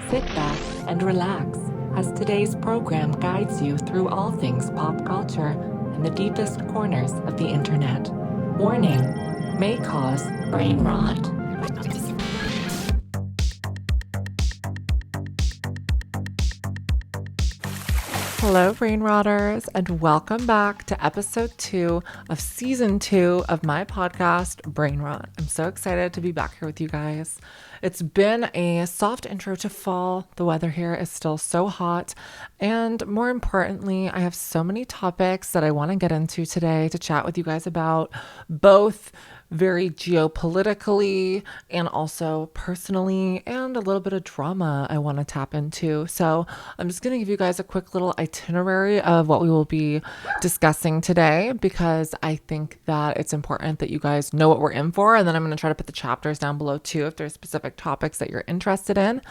Sit back and relax as today's program guides you through all things pop culture and the deepest corners of the internet. Warning, may cause brain rot. Hello, Brain Rotters, and welcome back to episode 2 of season 2 of my podcast, Brain Rot. I'm so excited to be back here with you guys. It's been a soft intro to fall. The weather here is still so hot. And more importantly, I have so many topics that I want to get into today to chat with you guys about, both very geopolitically and also personally, and a little bit of drama I want to tap into. So I'm just going to give you guys a quick little itinerary of what we will be discussing today, because I think that it's important that you guys know what we're in for. And then I'm going to try to put the chapters down below too, if there's specific topics that you're interested in.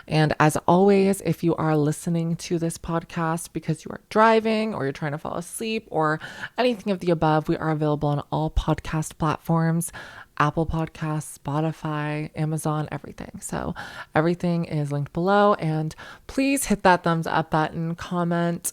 And as always, if you are listening to this podcast because you are driving or you're trying to fall asleep or anything of the above, we are available on all podcast platforms. Apple Podcasts, Spotify, Amazon, everything. So everything is linked below, and please hit that thumbs up button, comment,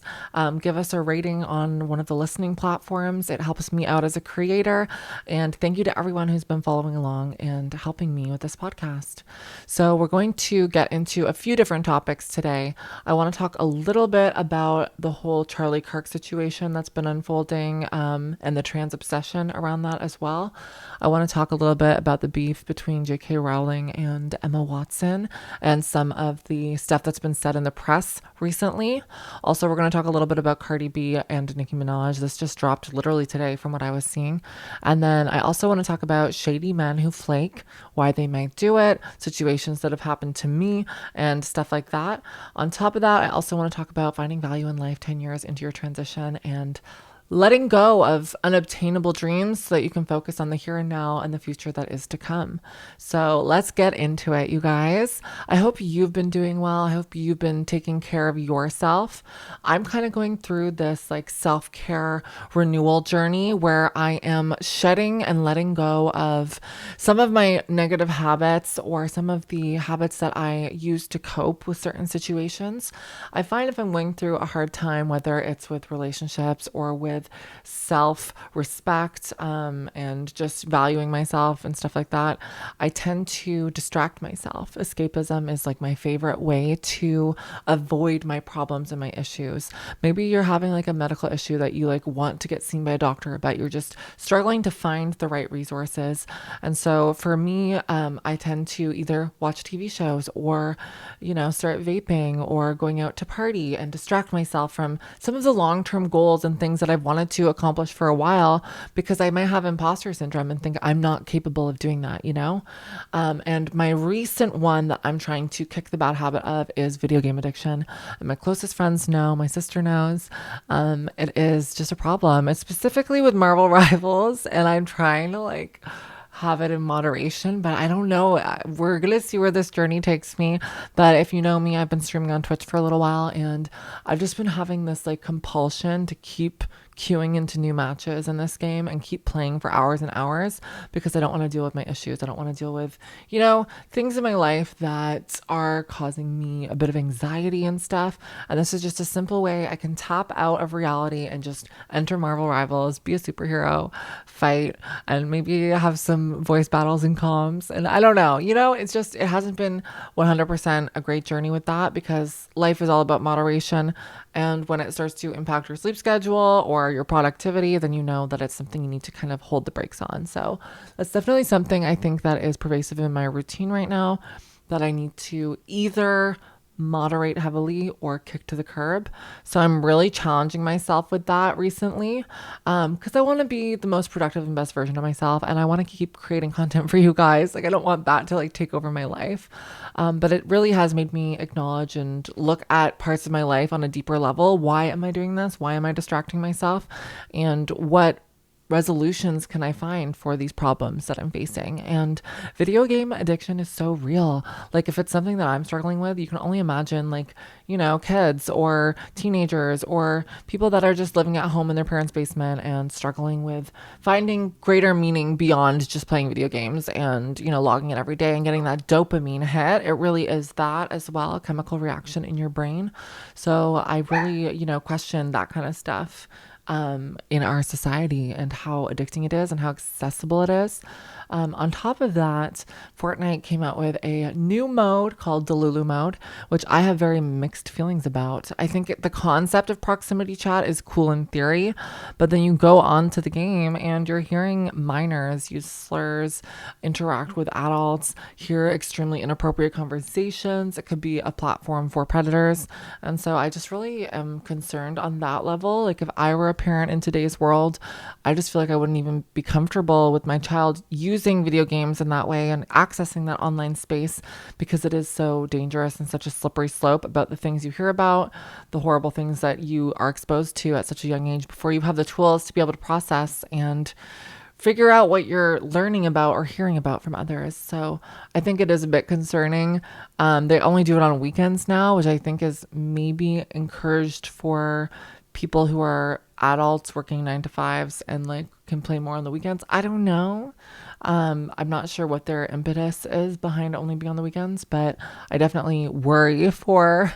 give us a rating on one of the listening platforms. It helps me out as a creator, and thank you to everyone who's been following along and helping me with this podcast. So we're going to get into a few different topics today. I want to talk a little bit about the whole Charlie Kirk situation that's been unfolding, and the trans obsession around that as well. I want to talk a little bit about the beef between J.K. Rowling and Emma Watson and some of the stuff that's been said in the press recently. Also, we're going to talk a little bit about Cardi B and Nicki Minaj. This just dropped literally today from what I was seeing. And then I also want to talk about shady men who flake, why they might do it, situations that have happened to me, and stuff like that. On top of that, I also want to talk about finding value in life 10 years into your transition and letting go of unobtainable dreams so that you can focus on the here and now and the future that is to come. So let's get into it, you guys. I hope you've been doing well. I hope you've been taking care of yourself. I'm kind of going through this like self-care renewal journey where I am shedding and letting go of some of my negative habits or some of the habits that I use to cope with certain situations. I find if I'm going through a hard time, whether it's with relationships or with self-respect, and just valuing myself and stuff like that, I tend to distract myself. Escapism is like my favorite way to avoid my problems and my issues. Maybe you're having like a medical issue that you like want to get seen by a doctor, but you're just struggling to find the right resources. And so for me, I tend to either watch TV shows or, start vaping or going out to party and distract myself from some of the long-term goals and things that I've wanted to accomplish for a while, because I might have imposter syndrome and think I'm not capable of doing that, and my recent one that I'm trying to kick the bad habit of is video game addiction. And my closest friends know, my sister knows, it is just a problem. It's specifically with Marvel Rivals, and I'm trying to have it in moderation, but I don't know. We're going to see where this journey takes me. But if you know me, I've been streaming on Twitch for a little while, and I've just been having this compulsion to keep queuing into new matches in this game and keep playing for hours and hours, because I don't want to deal with my issues. I don't want to deal with, things in my life that are causing me a bit of anxiety and stuff. And this is just a simple way I can tap out of reality and just enter Marvel Rivals, be a superhero, fight, and maybe have some voice battles and comms. And I don't know, it hasn't been 100% a great journey with that, because life is all about moderation. And when it starts to impact your sleep schedule or your productivity, then you know that it's something you need to kind of hold the brakes on. So that's definitely something I think that is pervasive in my routine right now, that I need to either moderate heavily or kick to the curb. So I'm really challenging myself with that recently, because I want to be the most productive and best version of myself, and I want to keep creating content for you guys. I don't want that to take over my life. But it really has made me acknowledge and look at parts of my life on a deeper level. Why am I doing this? Why am I distracting myself? And what resolutions can I find for these problems that I'm facing? And video game addiction is so real. Like, if it's something that I'm struggling with, you can only imagine, like, kids or teenagers or people that are just living at home in their parents' basement and struggling with finding greater meaning beyond just playing video games and, logging in every day and getting that dopamine hit. It really is that as well, a chemical reaction in your brain. So I really, question that kind of stuff in our society and how addicting it is and how accessible it is. On top of that, Fortnite came out with a new mode called Delulu mode, which I have very mixed feelings about. I think the concept of proximity chat is cool in theory, but then you go on to the game and you're hearing minors use slurs, interact with adults, hear extremely inappropriate conversations. It could be a platform for predators. And so I just really am concerned on that level. Like, if I were a parent in today's world, I just feel like I wouldn't even be comfortable with my child using video games in that way and accessing that online space, because it is so dangerous and such a slippery slope about the things you hear about, the horrible things that you are exposed to at such a young age before you have the tools to be able to process and figure out what you're learning about or hearing about from others. So I think it is a bit concerning. They only do it on weekends now, which I think is maybe encouraged for people who are adults working 9 to 5s and like can play more on the weekends. I don't know. I'm not sure what their impetus is behind only being on the weekends, but I definitely worry for,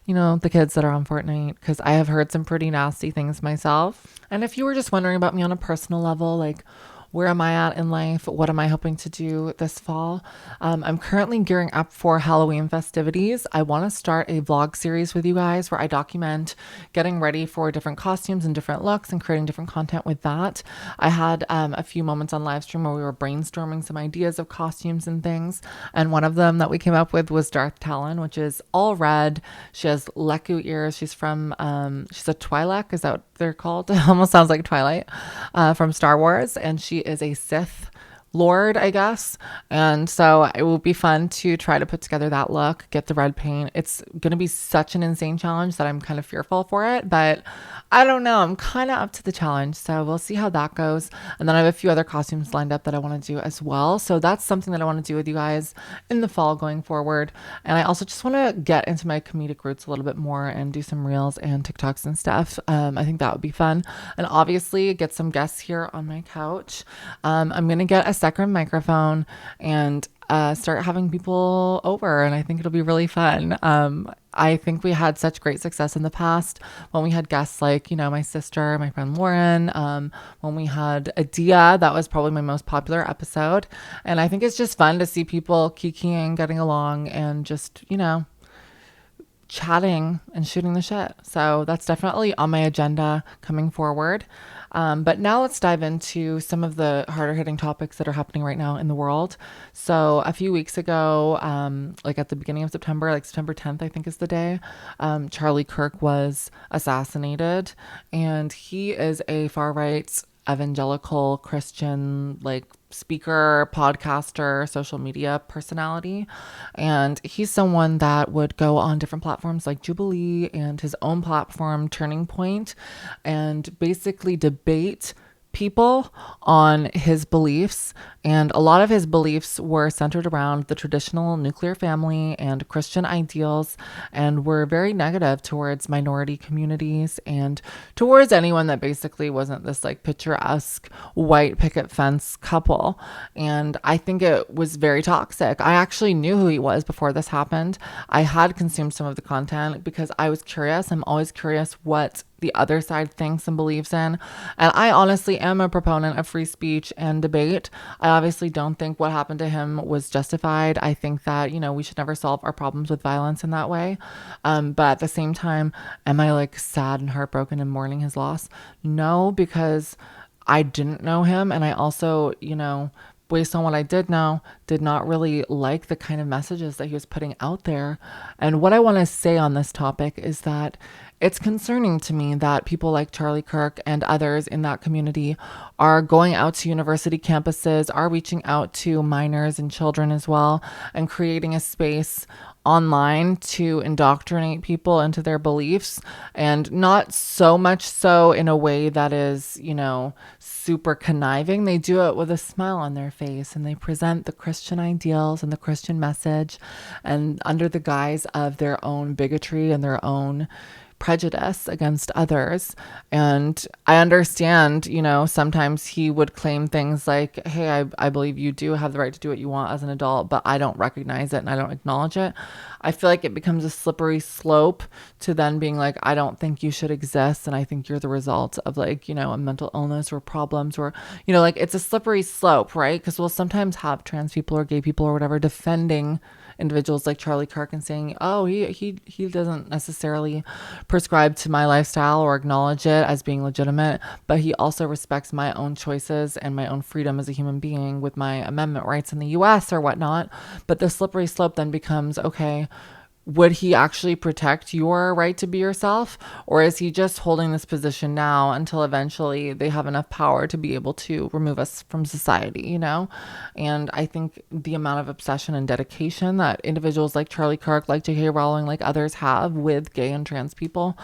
the kids that are on Fortnite, because I have heard some pretty nasty things myself. And if you were just wondering about me on a personal level, like, where am I at in life? What am I hoping to do this fall? I'm currently gearing up for Halloween festivities. I want to start a vlog series with you guys where I document getting ready for different costumes and different looks and creating different content with that. I had a few moments on live stream where we were brainstorming some ideas of costumes and things. And one of them that we came up with was Darth Talon, which is all red. She has Leku ears. She's from, she's a Twi'lek. Is that what they're called? It almost sounds like Twilight from Star Wars. And she is a Sith Lord, I guess. And so it will be fun to try to put together that look, get the red paint. It's going to be such an insane challenge that I'm kind of fearful for it, but I don't know. I'm kind of up to the challenge. So we'll see how that goes. And then I have a few other costumes lined up that I want to do as well. So that's something that I want to do with you guys in the fall going forward. And I also just want to get into my comedic roots a little bit more and do some reels and TikToks and stuff. I think that would be fun. And obviously get some guests here on my couch. I'm going to get a second microphone and start having people over, and I think it'll be really fun. I think we had such great success in the past when we had guests like, my sister, my friend Lauren, when we had Adia. That was probably my most popular episode. And I think it's just fun to see people kikiing, getting along, and just, chatting and shooting the shit. So that's definitely on my agenda coming forward. But now let's dive into some of the harder hitting topics that are happening right now in the world. So a few weeks ago, like at the beginning of September, like September 10th, I think is the day, Charlie Kirk was assassinated, and he is a far right evangelical Christian, like speaker, podcaster, social media personality. And he's someone that would go on different platforms like Jubilee and his own platform, Turning Point, and basically debate people on his beliefs. And a lot of his beliefs were centered around the traditional nuclear family and Christian ideals, and were very negative towards minority communities and towards anyone that basically wasn't this like picturesque white picket fence couple. And I think it was very toxic. I actually knew who he was before this happened. I had consumed some of the content because I was curious. I'm always curious what the other side thinks and believes in. And I honestly am a proponent of free speech and debate. I obviously don't think what happened to him was justified. I think that, we should never solve our problems with violence in that way. But at the same time, am I like sad and heartbroken and mourning his loss? No, because I didn't know him. And I also, based on what I did know, did not really like the kind of messages that he was putting out there. And what I want to say on this topic is that it's concerning to me that people like Charlie Kirk and others in that community are going out to university campuses, are reaching out to minors and children as well, and creating a space online to indoctrinate people into their beliefs, and not so much so in a way that is, super conniving. They do it with a smile on their face, and they present the Christian ideals and the Christian message, and under the guise of their own bigotry and their own prejudice against others. And I understand, sometimes he would claim things like, hey, I believe you do have the right to do what you want as an adult, but I don't recognize it and I don't acknowledge it. I feel like it becomes a slippery slope to then being like, I don't think you should exist. And I think you're the result of like, a mental illness or problems, or, like it's a slippery slope, right? Because we'll sometimes have trans people or gay people or whatever defending individuals like Charlie Kirk and saying, oh, he doesn't necessarily prescribe to my lifestyle or acknowledge it as being legitimate, but he also respects my own choices and my own freedom as a human being with my amendment rights in the US or whatnot. But the slippery slope then becomes, okay, would he actually protect your right to be yourself? Or is he just holding this position now until eventually they have enough power to be able to remove us from society, And I think the amount of obsession and dedication that individuals like Charlie Kirk, like J.K. Rowling, like others have with gay and trans people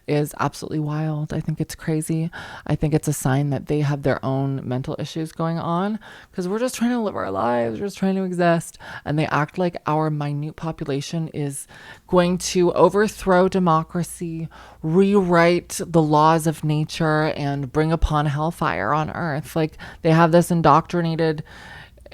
is absolutely wild. I think it's crazy. I think it's a sign that they have their own mental issues going on, because we're just trying to live our lives. We're just trying to exist. And they act like our minute population is going to overthrow democracy, rewrite the laws of nature, and bring upon hellfire on earth. Like, they have this indoctrinated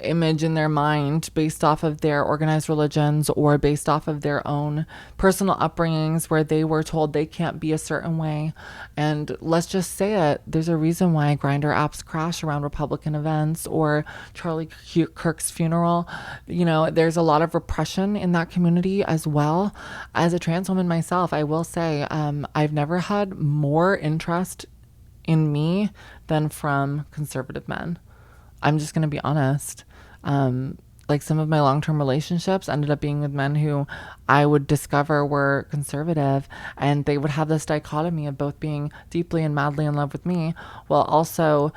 image in their mind based off of their organized religions or based off of their own personal upbringings where they were told they can't be a certain way. And let's just say it, there's a reason why Grindr apps crash around Republican events or Charlie Kirk's funeral. There's a lot of repression in that community as well. As a trans woman myself, I will say, I've never had more interest in me than from conservative men. I'm just going to be honest. Like, some of my long-term relationships ended up being with men who I would discover were conservative, and they would have this dichotomy of both being deeply and madly in love with me while also,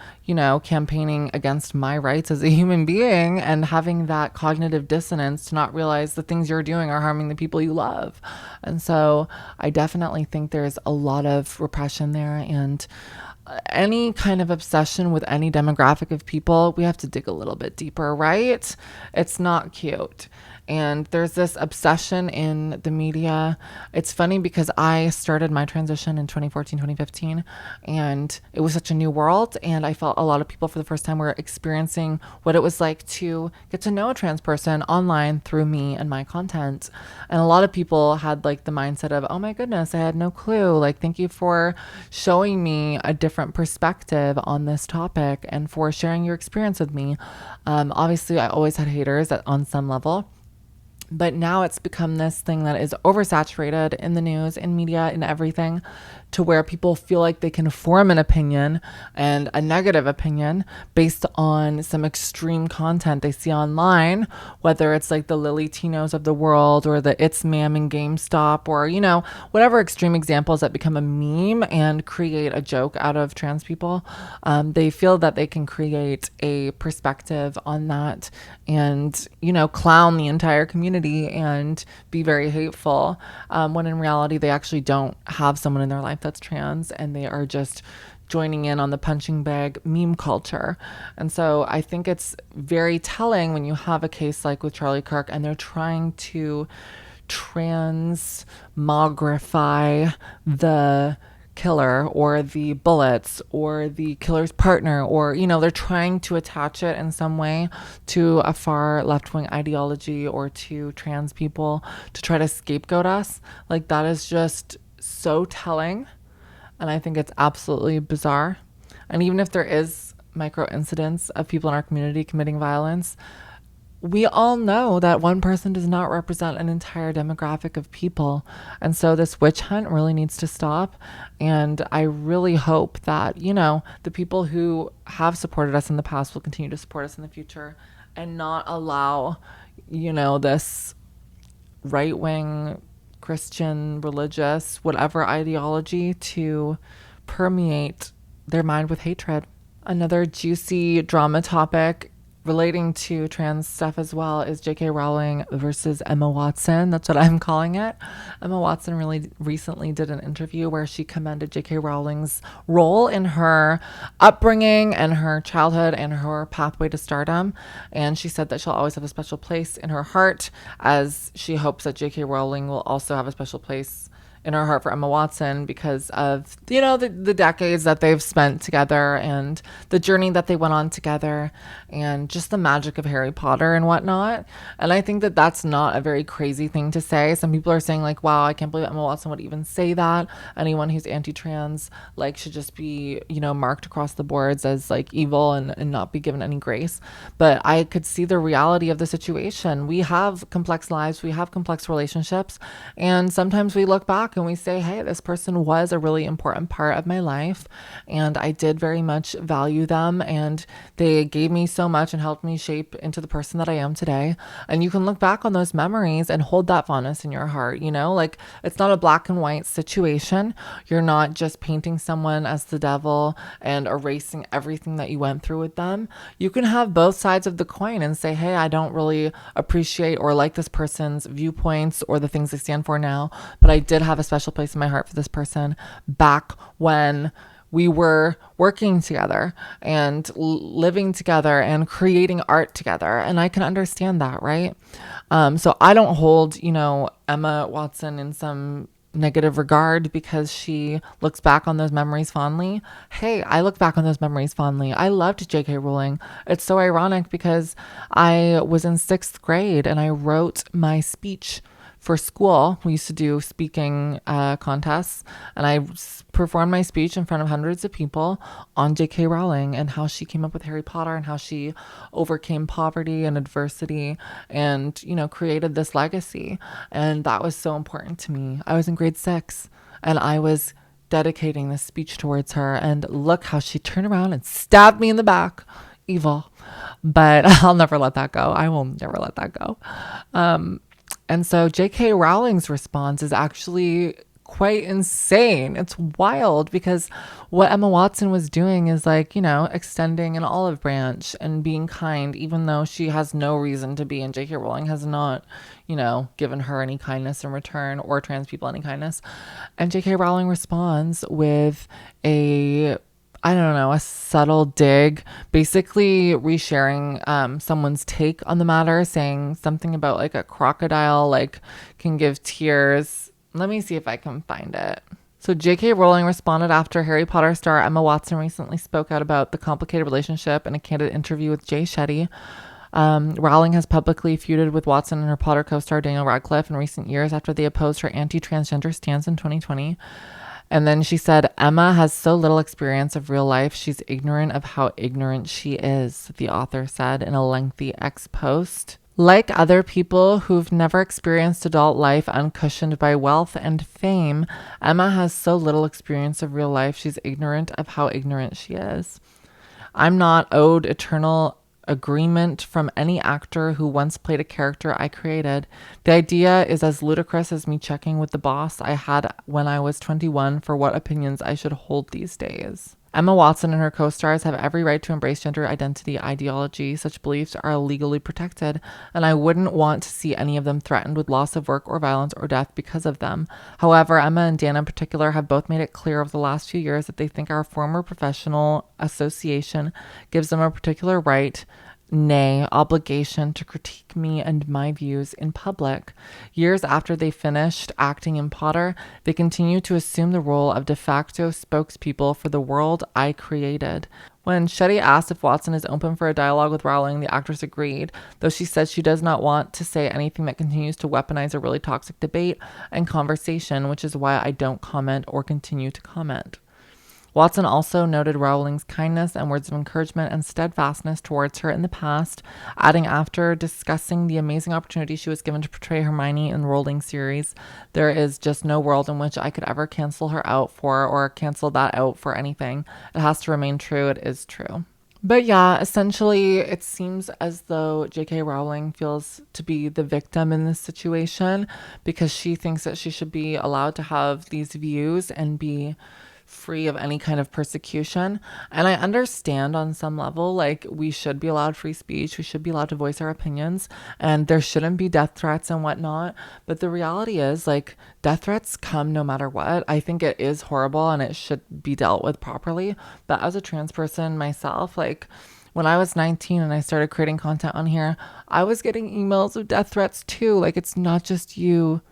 campaigning against my rights as a human being, and having that cognitive dissonance to not realize the things you're doing are harming the people you love. And so I definitely think there's a lot of repression there, and any kind of obsession with any demographic of people, we have to dig a little bit deeper, right? It's not cute. And there's this obsession in the media. It's funny because I started my transition in 2014, 2015, and it was such a new world. And I felt a lot of people for the first time were experiencing what it was like to get to know a trans person online through me and my content. And a lot of people had like the mindset of, oh my goodness, I had no clue. Like, thank you for showing me a different perspective on this topic and for sharing your experience with me. Obviously, I always had haters on some level. But now it's become this thing that is oversaturated in the news, in media, in everything, to where people feel like they can form an opinion, and a negative opinion, based on some extreme content they see online, whether it's like the Lily Tinos of the world or the It's Ma'am in GameStop, or, whatever extreme examples that become a meme and create a joke out of trans people. They feel that they can create a perspective on that and, clown the entire community and be very hateful, when in reality they actually don't have someone in their life that's trans, and they are just joining in on the punching bag meme culture. And so I think it's very telling when you have a case like with Charlie Kirk, and they're trying to transmogrify the killer or the bullets or the killer's partner, or they're trying to attach it in some way to a far left-wing ideology or to trans people to try to scapegoat us. Like, that is just so telling, and I think it's absolutely bizarre. And even if there is micro incidents of people in our community committing violence, we all know that one person does not represent an entire demographic of people. And so this witch hunt really needs to stop. And I really hope that, the people who have supported us in the past will continue to support us in the future and not allow, this right wing Christian, religious, whatever ideology to permeate their mind with hatred. Another juicy drama topic relating to trans stuff as well is J.K. Rowling versus Emma Watson. That's what I'm calling it. Emma Watson really recently did an interview where she commended J.K. Rowling's role in her upbringing and her childhood and her pathway to stardom. And she said that she'll always have a special place in her heart, as she hopes that J.K. Rowling will also have a special place in her heart for Emma Watson because of, the decades that they've spent together and the journey that they went on together and just the magic of Harry Potter and whatnot. And I think that that's not a very crazy thing to say. Some people are saying like, wow, I can't believe Emma Watson would even say that. Anyone who's anti-trans should just be, marked across the boards as evil and not be given any grace. But I could see the reality of the situation. We have complex lives. We have complex relationships. And sometimes we look back and we say, hey, this person was a really important part of my life and I did very much value them and they gave me so much and helped me shape into the person that I am today. And you can look back on those memories and hold that fondness in your heart. It's not a black and white situation. You're not just painting someone as the devil and erasing everything that you went through with them. You can have both sides of the coin and say, hey, I don't really appreciate or like this person's viewpoints or the things they stand for now, but I did have a special place in my heart for this person back when we were working together and living together and creating art together. And I can understand that, right? So I don't hold, Emma Watson in some negative regard because she looks back on those memories fondly. Hey, I look back on those memories fondly. I loved J.K. Rowling. It's so ironic because I was in 6th grade and I wrote my speech for school. We used to do speaking contests, and I performed my speech in front of hundreds of people on J.K. Rowling and how she came up with Harry Potter and how she overcame poverty and adversity and, created this legacy. And that was so important to me. I was in grade 6 and I was dedicating this speech towards her, and look how she turned around and stabbed me in the back. Evil. But I'll never let that go. I will never let that go. And so J.K. Rowling's response is actually quite insane. It's wild because what Emma Watson was doing is extending an olive branch and being kind, even though she has no reason to be. And J.K. Rowling has not, given her any kindness in return or trans people any kindness. And J.K. Rowling responds with a subtle dig, basically resharing someone's take on the matter, saying something about a crocodile can give tears. Let me see if I can find it. So J.K. Rowling responded after Harry Potter star Emma Watson recently spoke out about the complicated relationship in a candid interview with Jay Shetty. Rowling has publicly feuded with Watson and her Potter co-star Daniel Radcliffe in recent years after they opposed her anti-transgender stance in 2020. And then she said, Emma has so little experience of real life, she's ignorant of how ignorant she is, the author said in a lengthy X post. Like other people who've never experienced adult life uncushioned by wealth and fame, Emma has so little experience of real life, she's ignorant of how ignorant she is. I'm not owed eternal agreement from any actor who once played a character I created. The idea is as ludicrous as me checking with the boss I had when I was 21 for what opinions I should hold these days. Emma Watson and her co-stars have every right to embrace gender identity ideology. Such beliefs are legally protected, and I wouldn't want to see any of them threatened with loss of work or violence or death because of them. However, Emma and Dan in particular have both made it clear over the last few years that they think our former professional association gives them a particular right, nay, obligation to critique me and my views in public. Years after they finished acting in Potter, they continue to assume the role of de facto spokespeople for the world I created. When Shetty asked if Watson is open for a dialogue with Rowling, the actress agreed, though she says she does not want to say anything that continues to weaponize a really toxic debate and conversation, which is why I don't comment or continue to comment. Watson also noted Rowling's kindness and words of encouragement and steadfastness towards her in the past, adding after discussing the amazing opportunity she was given to portray Hermione in the Rowling series, there is just no world in which I could ever cancel her out for or cancel that out for anything. It has to remain true. It is true. But yeah, essentially, it seems as though J.K. Rowling feels to be the victim in this situation because she thinks that she should be allowed to have these views and be free of any kind of persecution. And I understand on some level, like, we should be allowed free speech, we should be allowed to voice our opinions, and there shouldn't be death threats and whatnot. But the reality is, like, death threats come no matter what. I think it is horrible and it should be dealt with properly. But as a trans person myself, like, when I was 19 and I started creating content on here, I was getting emails of death threats too. Like, it's not just you,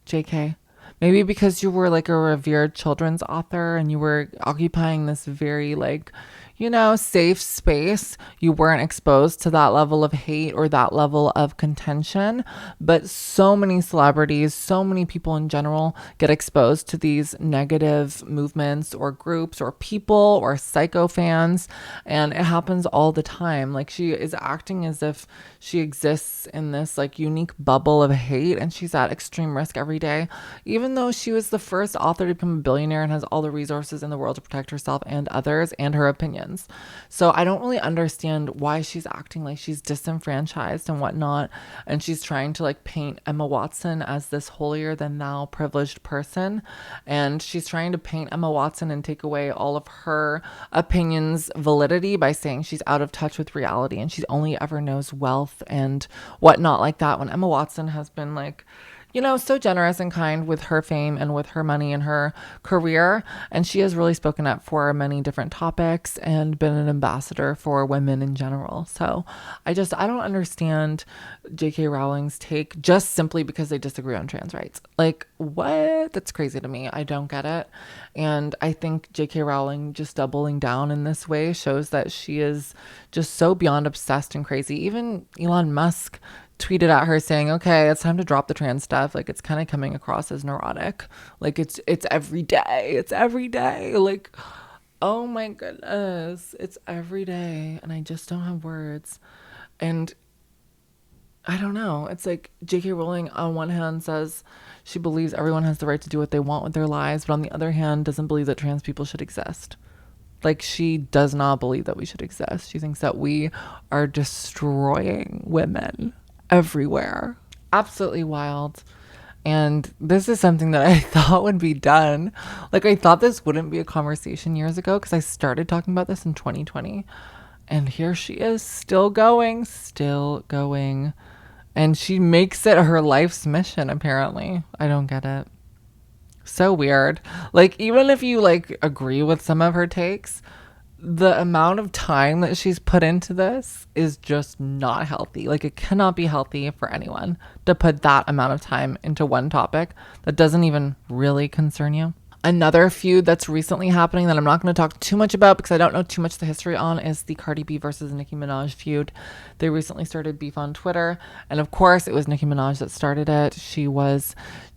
JK. Maybe because you were like a revered children's author and you were occupying this very like, you know, safe space. You weren't exposed to that level of hate or that level of contention. But so many celebrities, so many people in general get exposed to these negative movements or groups or people or psycho fans. And it happens all the time. Like, she is acting as if she exists in this like unique bubble of hate and she's at extreme risk every day, even though she was the first author to become a billionaire and has all the resources in the world to protect herself and others and her opinions. So I don't really understand why she's acting like she's disenfranchised and whatnot. And she's trying to like paint Emma Watson as this holier than thou privileged person. And she's trying to paint Emma Watson and take away all of her opinions validity by saying she's out of touch with reality and she only ever knows wealth and whatnot like that, when Emma Watson has been like, you know, so generous and kind with her fame and with her money and her career. And she has really spoken up for many different topics and been an ambassador for women in general. So I don't understand J.K. Rowling's take just simply because they disagree on trans rights. Like, what? That's crazy to me. I don't get it. And I think J.K. Rowling just doubling down in this way shows that she is just so beyond obsessed and crazy. Even Elon Musk tweeted at her saying, okay, it's time to drop the trans stuff. Like, it's kind of coming across as neurotic. Like, it's every day. It's every day. Like, oh my goodness. It's every day. And I just don't have words. And I don't know. It's like J.K. Rowling on one hand says she believes everyone has the right to do what they want with their lives, but on the other hand doesn't believe that trans people should exist. Like, she does not believe that we should exist. She thinks that we are destroying women everywhere. Absolutely wild. And this is something that I thought would be done. Like, I thought this wouldn't be a conversation years ago because I started talking about this in 2020. And here she is, still going, still going. And she makes it her life's mission, apparently. I don't get it. So weird. Like, even if you like agree with some of her takes, the amount of time that she's put into this is just not healthy. Like, it cannot be healthy for anyone to put that amount of time into one topic that doesn't even really concern you. Another feud that's recently happening that I'm not going to talk too much about because I don't know too much of the history on is the Cardi B versus Nicki Minaj feud. They recently started beef on Twitter. And of course, it was Nicki Minaj that started it. She was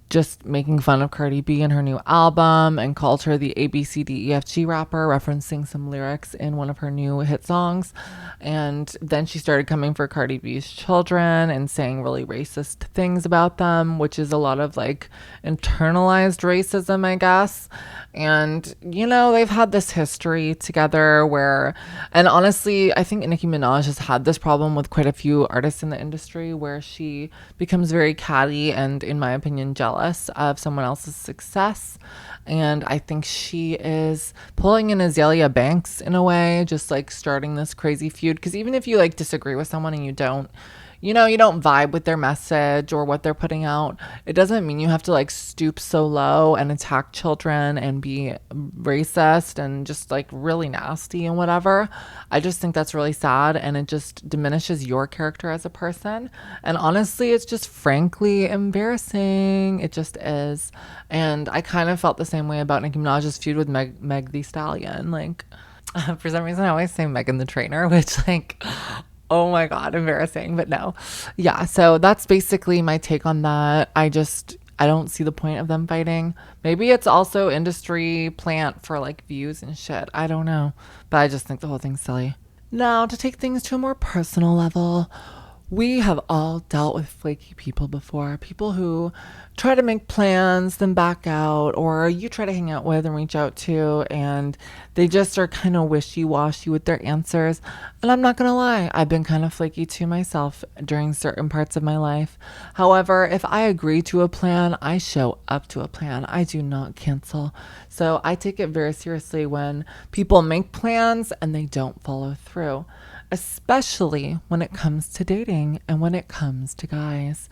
just making fun of Cardi B and her new album and called her the ABCDEFG rapper, referencing some lyrics in one of her new hit songs. And then she started coming for Cardi B's children and saying really racist things about them, which is a lot of like internalized racism, I guess. And, you know, they've had this history together where, and honestly, I think Nicki Minaj has had this problem with quite a few artists in the industry where she becomes very catty and, in my opinion, jealous of someone else's success. And I think she is pulling in Azalea Banks in a way, just like starting this crazy feud. Because even if you like disagree with someone and you don't vibe with their message or what they're putting out, it doesn't mean you have to like stoop so low and attack children and be racist and just like really nasty and whatever. I just think that's really sad and it just diminishes your character as a person. And honestly, it's just frankly embarrassing. It just is. And I kind of felt the same way about Nicki Minaj's feud with Meg Thee Stallion. Like, for some reason, I always say Megan the Trainer, which like, oh my God, embarrassing. But no. Yeah. So that's basically my take on that. I don't see the point of them fighting. Maybe it's also industry plant for like views and shit. I don't know. But I just think the whole thing's silly. Now, to take things to a more personal level, we have all dealt with flaky people before. People who try to make plans, then back out, or you try to hang out with and reach out to, and they just are kind of wishy washy with their answers. And I'm not going to lie, I've been kind of flaky to myself during certain parts of my life. However, if I agree to a plan, I show up to a plan. I do not cancel. So I take it very seriously when people make plans and they don't follow through, especially when it comes to dating and when it comes to guys.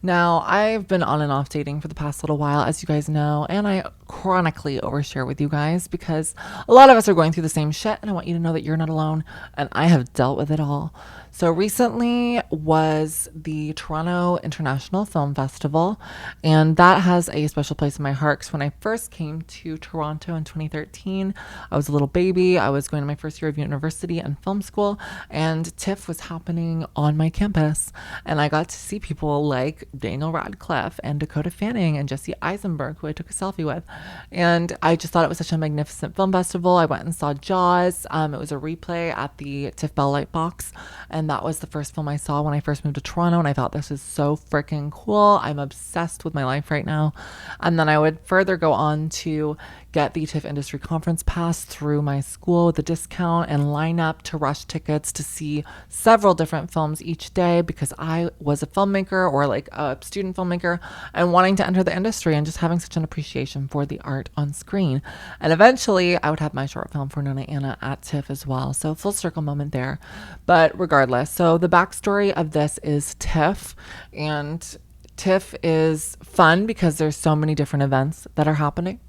Now, I've been on and off dating for the past little while, as you guys know, and I chronically overshare with you guys because a lot of us are going through the same shit, and I want you to know that you're not alone, and I have dealt with it all. So recently was the Toronto International Film Festival, and that has a special place in my heart because when I first came to Toronto in 2013, I was a little baby. I was going to my first year of university and film school, and TIFF was happening on my campus, and I got to see people like Daniel Radcliffe and Dakota Fanning and Jesse Eisenberg, who I took a selfie with, and I just thought it was such a magnificent film festival. I went and saw Jaws. It was a replay at the TIFF Bell Lightbox, and that was the first film I saw when I first moved to Toronto, and I thought this is so freaking cool. I'm obsessed with my life right now. And then I would further go on to get the TIFF Industry Conference Pass through my school with a discount and line up to rush tickets to see several different films each day because I was a filmmaker or like a student filmmaker and wanting to enter the industry and just having such an appreciation for the art on screen. And eventually I would have my short film for Nona Anna at TIFF as well. So full circle moment there. But regardless, so the backstory of this is TIFF, and TIFF is fun because there's so many different events that are happening.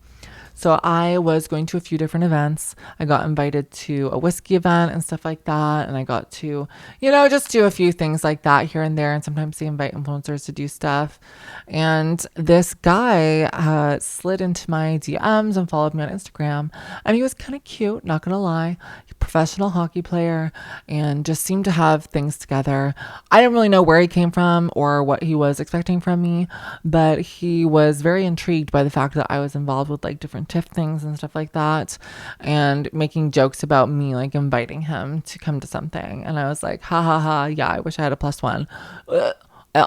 So I was going to a few different events. I got invited to a whiskey event and stuff like that. And I got to, just do a few things like that here and there. And sometimes they invite influencers to do stuff. And this guy slid into my DMs and followed me on Instagram. And he was kind of cute, not going to lie. Professional hockey player and just seemed to have things together. I didn't really know where he came from or what he was expecting from me, but he was very intrigued by the fact that I was involved with like different TIFF things and stuff like that, and making jokes about me like inviting him to come to something. And I was like, ha ha ha, yeah, I wish I had a +1.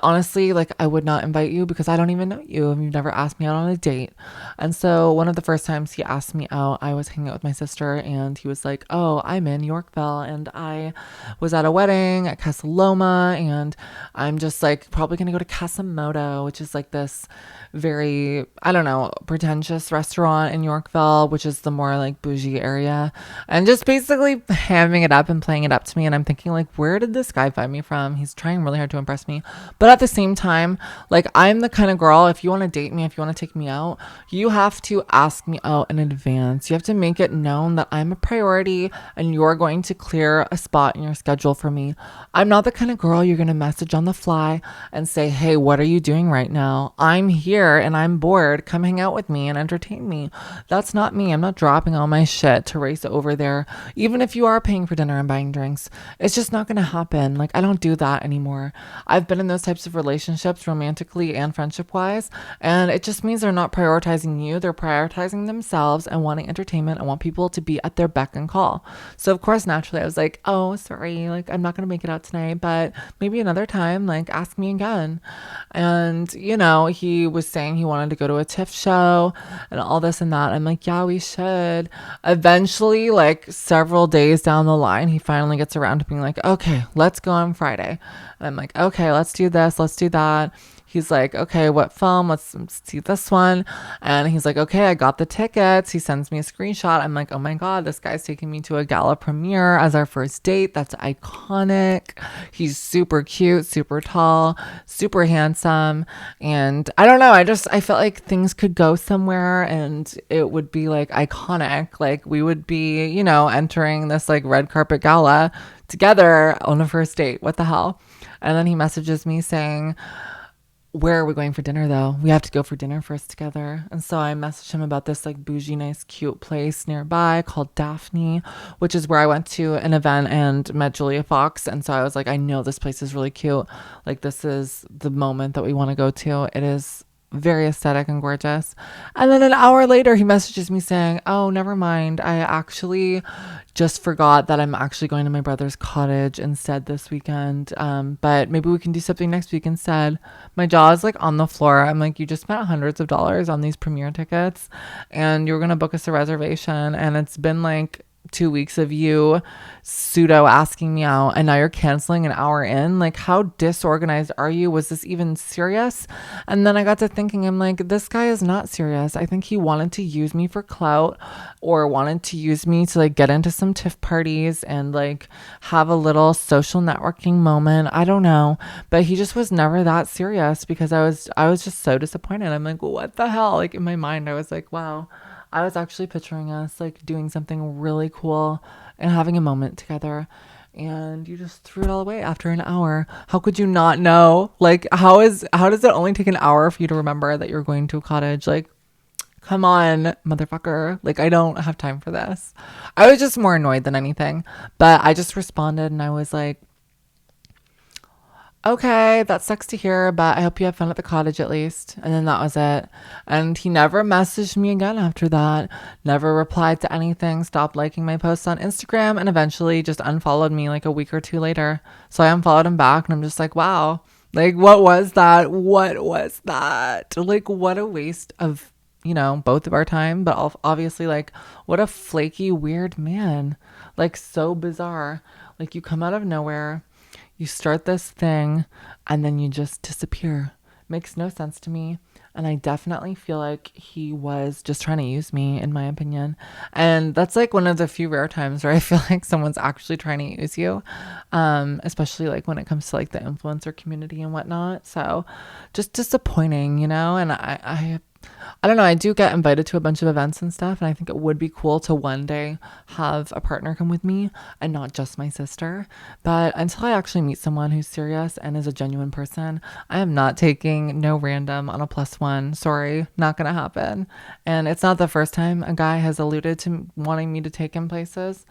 Honestly, like I would not invite you because I don't even know you and you've never asked me out on a date. And so one of the first times he asked me out, I was hanging out with my sister and he was like, oh, I'm in Yorkville and I was at a wedding at Casa Loma and I'm just like probably gonna go to Casamoto, which is like this very, I don't know, pretentious restaurant in Yorkville, which is the more like bougie area, and just basically hamming it up and playing it up to me. And I'm thinking like, where did this guy find me from? He's trying really hard to impress me. But at the same time, like I'm the kind of girl, if you want to date me, if you want to take me out, you have to ask me out in advance. You have to make it known that I'm a priority and you're going to clear a spot in your schedule for me. I'm not the kind of girl you're going to message on the fly and say, hey, what are you doing right now? I'm here and I'm bored. Come hang out with me and entertain me. That's not me. I'm not dropping all my shit to race over there. Even if you are paying for dinner and buying drinks, it's just not going to happen. Like I don't do that anymore. I've been in those types of relationships romantically and friendship wise, and it just means they're not prioritizing you. They're prioritizing themselves and wanting entertainment and want people to be at their beck and call. So of course, naturally I was like, oh, sorry, like I'm not going to make it out tonight, but maybe another time, like ask me again. And he was saying he wanted to go to a TIFF show and all this and that. I'm like, yeah, we should. Eventually, like several days down the line, he finally gets around to being like, okay, let's go on Friday. And I'm like, okay, let's do this. Let's do that. He's like, okay, what film? Let's see this one. And he's like, okay, I got the tickets. He sends me a screenshot. I'm like, oh my God, this guy's taking me to a gala premiere as our first date. That's iconic. He's super cute, super tall, super handsome. And I don't know. I felt like things could go somewhere and it would be like iconic. Like we would be, entering this like red carpet gala together on a first date. What the hell? And then he messages me saying, where are we going for dinner though? We have to go for dinner first together. And so I messaged him about this like bougie, nice, cute place nearby called Daphne, which is where I went to an event and met Julia Fox. And so I was like, I know this place is really cute. Like this is the moment that we want to go to. It is very aesthetic and gorgeous. And then an hour later, he messages me saying, "Oh, never mind. I actually just forgot that I'm actually going to my brother's cottage instead this weekend. But maybe we can do something next week instead." My jaw is like on the floor. I'm like, you just spent hundreds of dollars on these premiere tickets and you were going to book us a reservation. And it's been like 2 weeks of you pseudo asking me out, and now you're canceling an hour in. Like, how disorganized are you? Was this even serious? And then I got to thinking, I'm like, this guy is not serious. I think he wanted to use me for clout, or wanted to use me to like get into some tiff parties and like have a little social networking moment. I don't know, but he just was never that serious, because I was just so disappointed. I'm like, what the hell? Like, in my mind I was like, wow, I was actually picturing us like doing something really cool and having a moment together. And you just threw it all away after an hour. How could you not know? Like, how does it only take an hour for you to remember that you're going to a cottage? Like, come on, motherfucker. Like, I don't have time for this. I was just more annoyed than anything. But I just responded and I was like, okay, that sucks to hear, but I hope you have fun at the cottage at least. And then that was it. And he never messaged me again after that, never replied to anything, stopped liking my posts on Instagram, and eventually just unfollowed me like a week or two later. So I unfollowed him back, and I'm just like, wow, like, what was that? What was that? Like, what a waste of, both of our time, but obviously, like, what a flaky, weird man. Like, so bizarre. Like, you come out of nowhere, you start this thing, and then you just disappear. Makes no sense to me. And I definitely feel like he was just trying to use me, in my opinion. And that's like one of the few rare times where I feel like someone's actually trying to use you, especially like when it comes to like the influencer community and whatnot. So just disappointing, And I don't know. I do get invited to a bunch of events and stuff, and I think it would be cool to one day have a partner come with me and not just my sister. But until I actually meet someone who's serious and is a genuine person, I am not taking no random on a +1. Sorry, not gonna happen. And it's not the first time a guy has alluded to wanting me to take him places,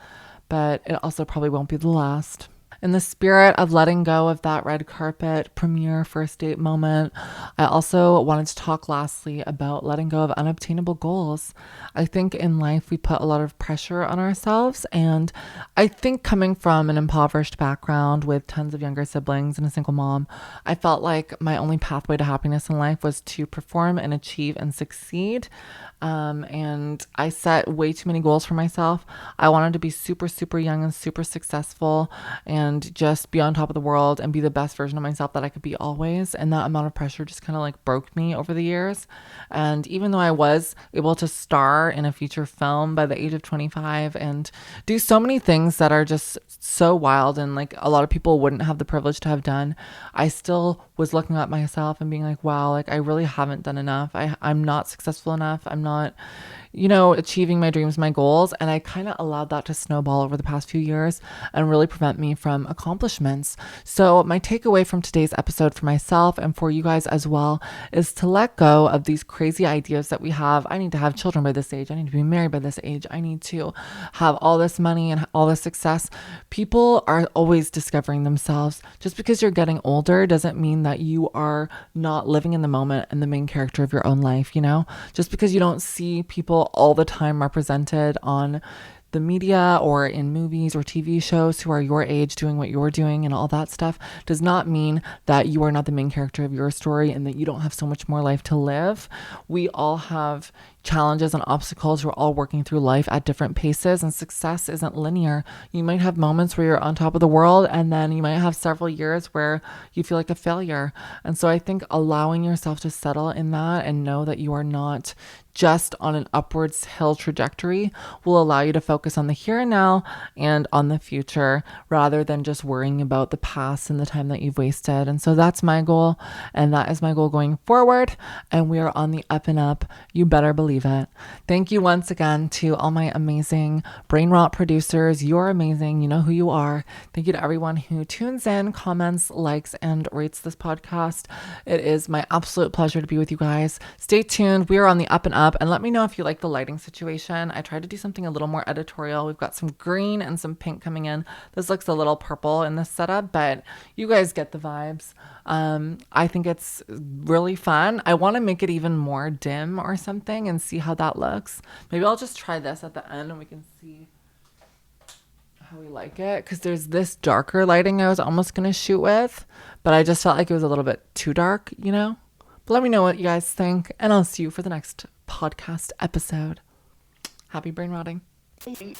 but it also probably won't be the last. In the spirit of letting go of that red carpet premiere first date moment, I also wanted to talk lastly about letting go of unobtainable goals. I think in life we put a lot of pressure on ourselves, and I think coming from an impoverished background with tons of younger siblings and a single mom, I felt like my only pathway to happiness in life was to perform and achieve and succeed. And I set way too many goals for myself. I wanted to be super, super young and super successful and just be on top of the world and be the best version of myself that I could be always. And that amount of pressure just kind of like broke me over the years. And even though I was able to star in a feature film by the age of 25 and do so many things that are just so wild and like a lot of people wouldn't have the privilege to have done, I still was looking at myself and being like, wow, like I really haven't done enough. I'm not successful enough. I'm not, achieving my dreams, my goals. And I kind of allowed that to snowball over the past few years and really prevent me from accomplishments. So my takeaway from today's episode for myself and for you guys as well is to let go of these crazy ideas that we have. I need to have children by this age. I need to be married by this age. I need to have all this money and all this success. People are always discovering themselves. Just because you're getting older doesn't mean that you are not living in the moment and the main character of your own life, Just because you don't see people all the time represented on the media or in movies or TV shows who are your age doing what you're doing and all that stuff does not mean that you are not the main character of your story and that you don't have so much more life to live. We all have challenges and obstacles. We're all working through life at different paces, and success isn't linear. You might have moments where you're on top of the world, and then you might have several years where you feel like a failure. And so I think allowing yourself to settle in that and know that you are not just on an upwards hill trajectory will allow you to focus on the here and now and on the future rather than just worrying about the past and the time that you've wasted. And so that's my goal, and that is my goal going forward, and we are on the up and up. You better believe it. Thank you once again to all my amazing Brain Rot producers. You're amazing. You know who you are. Thank you to everyone who tunes in, comments, likes, and rates this podcast. It is my absolute pleasure to be with you guys. Stay tuned. We are on the up and up. up and let me know if you like the lighting situation. I tried to do something a little more editorial. We've got some green and some pink coming in. This looks a little purple in this setup, but you guys get the vibes. I think it's really fun. I want to make it even more dim or something and see how that looks. Maybe I'll just try this at the end and we can see how we like it, because there's this darker lighting I was almost going to shoot with, but I just felt like it was a little bit too dark, you know? But let me know what you guys think, and I'll see you for the next podcast episode. Happy brain rotting. Special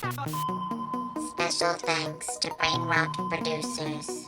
thanks to Brain Rot producers.